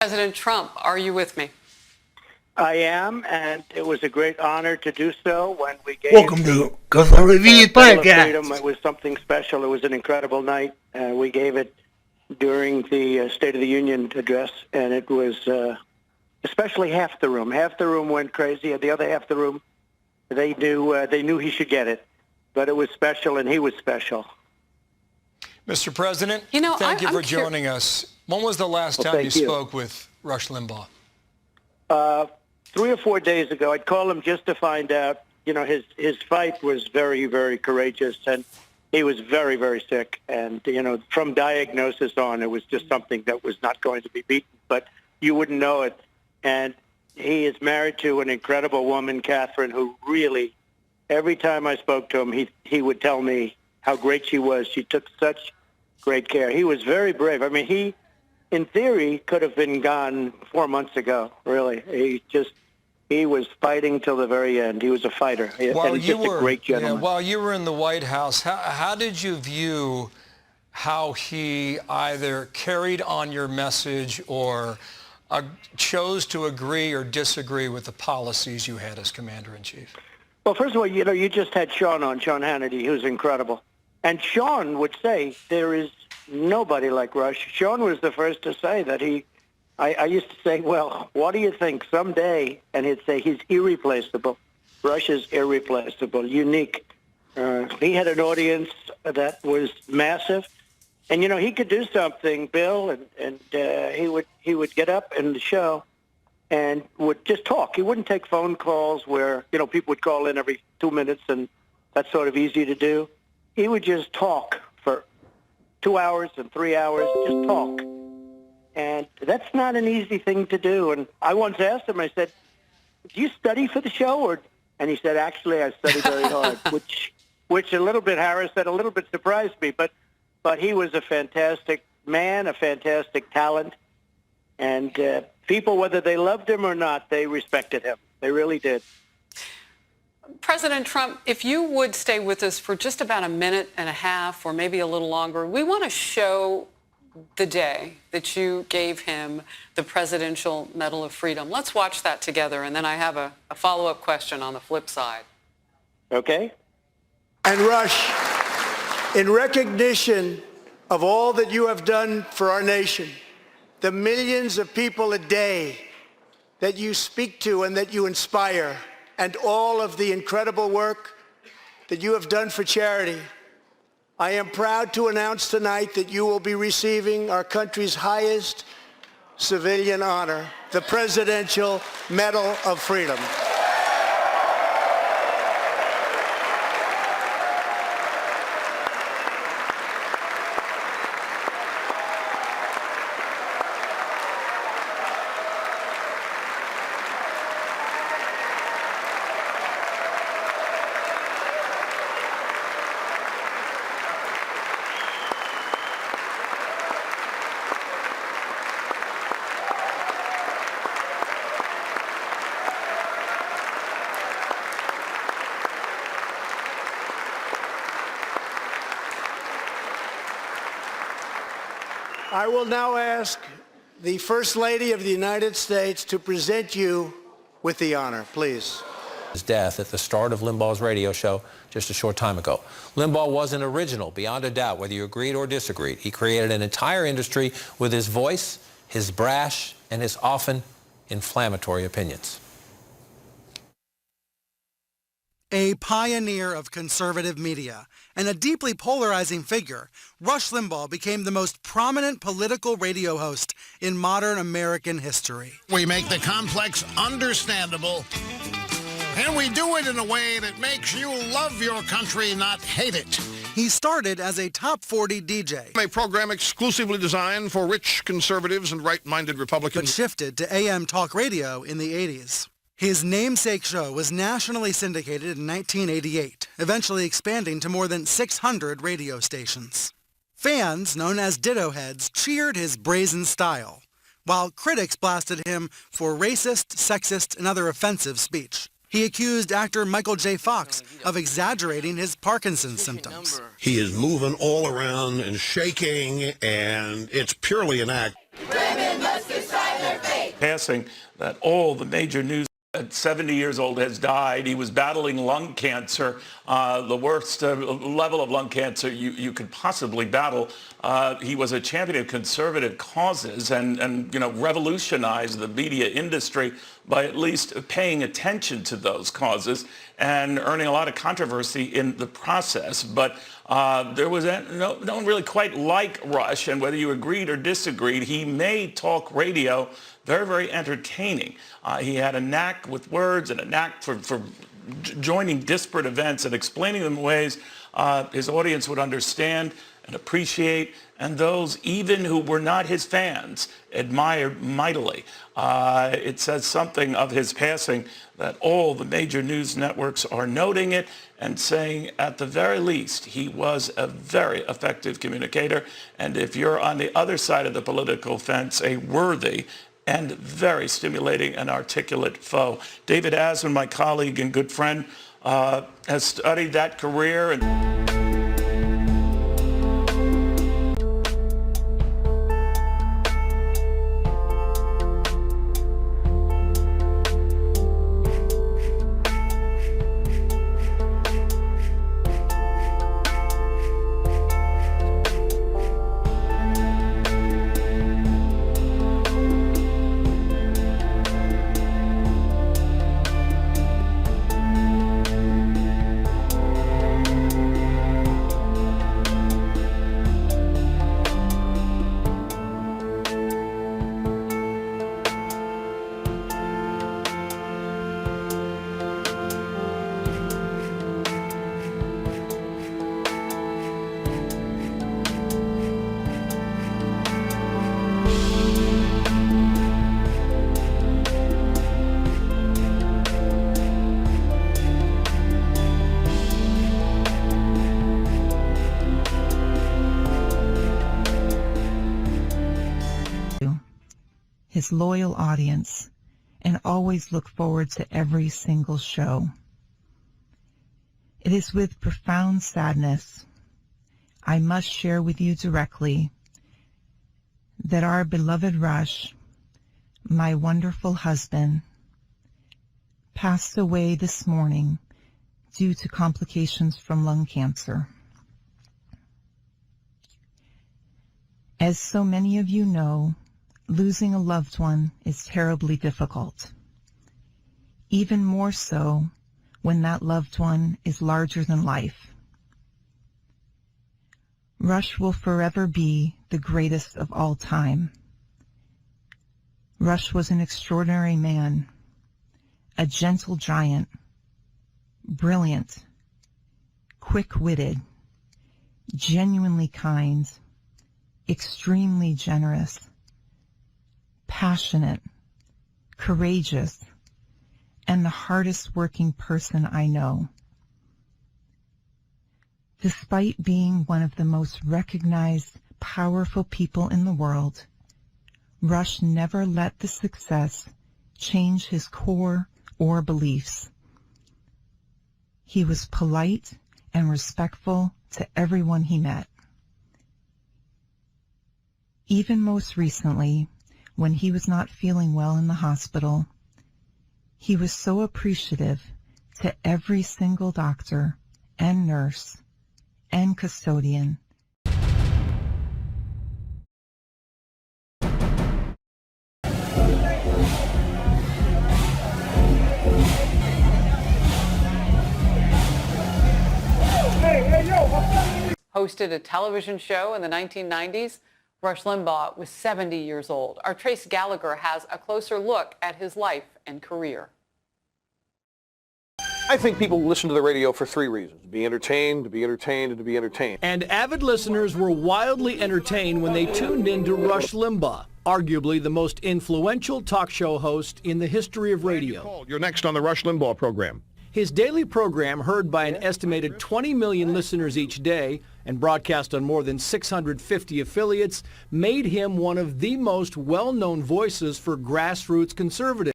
President Trump, are you with me? I am, and it was a great honor to do so when we gave Welcome to Casa Review Podcast. Freedom. It was something special. It was an incredible night. We gave it during the State of the Union address, and it was especially half the room. Half the room went crazy, and the other half the room, they knew he should get it. But it was special, and he was special. Mr. President, thank you for joining us. When was the last time you spoke with Rush Limbaugh? 3 or 4 days ago. I'd call him just to find out. You know, his fight was very, very courageous, and he was very, very sick. And, you know, from diagnosis on, it was just something that was not going to be beaten, but you wouldn't know it. And he is married to an incredible woman, Catherine, who really, every time I spoke to him, he would tell me how great she was. She took such great care. He was very brave. I mean, he, in theory, could have been gone 4 months ago, really. He was fighting till the very end. He was a fighter. While and just a great gentleman. While you were in the White House, how did you view how he either carried on your message or chose to agree or disagree with the policies you had as Commander-in-Chief? Well, first of all, you know, you just had Sean on, Sean Hannity, who's incredible. And Sean would say there is nobody like Rush. Sean was the first to say that I used to say, well, what do you think someday? And he'd say he's irreplaceable. Rush is irreplaceable, unique. He had an audience that was massive. And, you know, he could do something, Bill, and he would get up in the show and would just talk. He wouldn't take phone calls where, you know, people would call in every 2 minutes, and that's sort of easy to do. He would just talk for 2 hours and 3 hours, just talk. And that's not an easy thing to do. And I once asked him, I said, do you study for the show? And he said, actually, I study very hard, which a little bit, Harris said, a little bit surprised me. But he was a fantastic man, a fantastic talent. And people, whether they loved him or not, they respected him. They really did. President Trump, if you would stay with us for just about a minute and a half or maybe a little longer, we want to show the day that you gave him the Presidential Medal of Freedom. Let's watch that together, and then I have a follow-up question on the flip side. Okay. And Rush, in recognition of all that you have done for our nation, the millions of people a day that you speak to and that you inspire, and all of the incredible work that you have done for charity, I am proud to announce tonight that you will be receiving our country's highest civilian honor, the Presidential Medal of Freedom. I will now ask the First Lady of the United States to present you with the honor, please. His death at the start of Limbaugh's radio show just a short time ago. Limbaugh was an original, beyond a doubt, whether you agreed or disagreed. He created an entire industry with his voice, his brash, and his often inflammatory opinions. A pioneer of conservative media and a deeply polarizing figure, Rush Limbaugh became the most prominent political radio host in modern American history. We make the complex understandable, and we do it in a way that makes you love your country, not hate it. He started as a top 40 DJ. A program exclusively designed for rich conservatives and right-minded Republicans. But shifted to AM talk radio in the 80s. His namesake show was nationally syndicated in 1988, eventually expanding to more than 600 radio stations. Fans, known as Ditto Heads, cheered his brazen style, while critics blasted him for racist, sexist, and other offensive speech. He accused actor Michael J. Fox of exaggerating his Parkinson's symptoms. He is moving all around and shaking, and it's purely an act. Women must decide their passing that all the major news at 70 years old has died. He was battling lung cancer, the worst level of lung cancer you could possibly battle. He was a champion of conservative causes and revolutionized the media industry by at least paying attention to those causes and earning a lot of controversy in the process. But there was no one really quite like Rush, and whether you agreed or disagreed, he made talk radio very, very entertaining. He had a knack with words and a knack for joining disparate events and explaining them in ways his audience would understand and appreciate, and those even who were not his fans admired mightily. It says something of his passing that all the major news networks are noting it and saying, at the very least, he was a very effective communicator, and if you're on the other side of the political fence, a worthy and very stimulating and articulate foe. David Asman, my colleague and good friend, has studied that career. his loyal audience, and always look forward to every single show. It is with profound sadness I must share with you directly that our beloved Rush, my wonderful husband, passed away this morning due to complications from lung cancer. As so many of you know, losing a loved one is terribly difficult, even more so when that loved one is larger than life. Rush will forever be the greatest of all time. Rush was an extraordinary man, a gentle giant, brilliant, quick-witted, genuinely kind, extremely generous, passionate, courageous, and the hardest working person I know. Despite being one of the most recognized, powerful people in the world, Rush never let the success change his core or beliefs. He was polite and respectful to everyone he met. Even most recently, when he was not feeling well in the hospital, he was so appreciative to every single doctor and nurse and custodian. Hosted a television show in the 1990s, Rush Limbaugh was 70 years old. Our Trace Gallagher has a closer look at his life and career. I think people listen to the radio for three reasons: to be entertained, to be entertained, and to be entertained. And avid listeners were wildly entertained when they tuned in to Rush Limbaugh, arguably the most influential talk show host in the history of radio. You're next on the Rush Limbaugh program. His daily program, heard by an estimated 20 million listeners each day and broadcast on more than 650 affiliates, made him one of the most well-known voices for grassroots conservatives.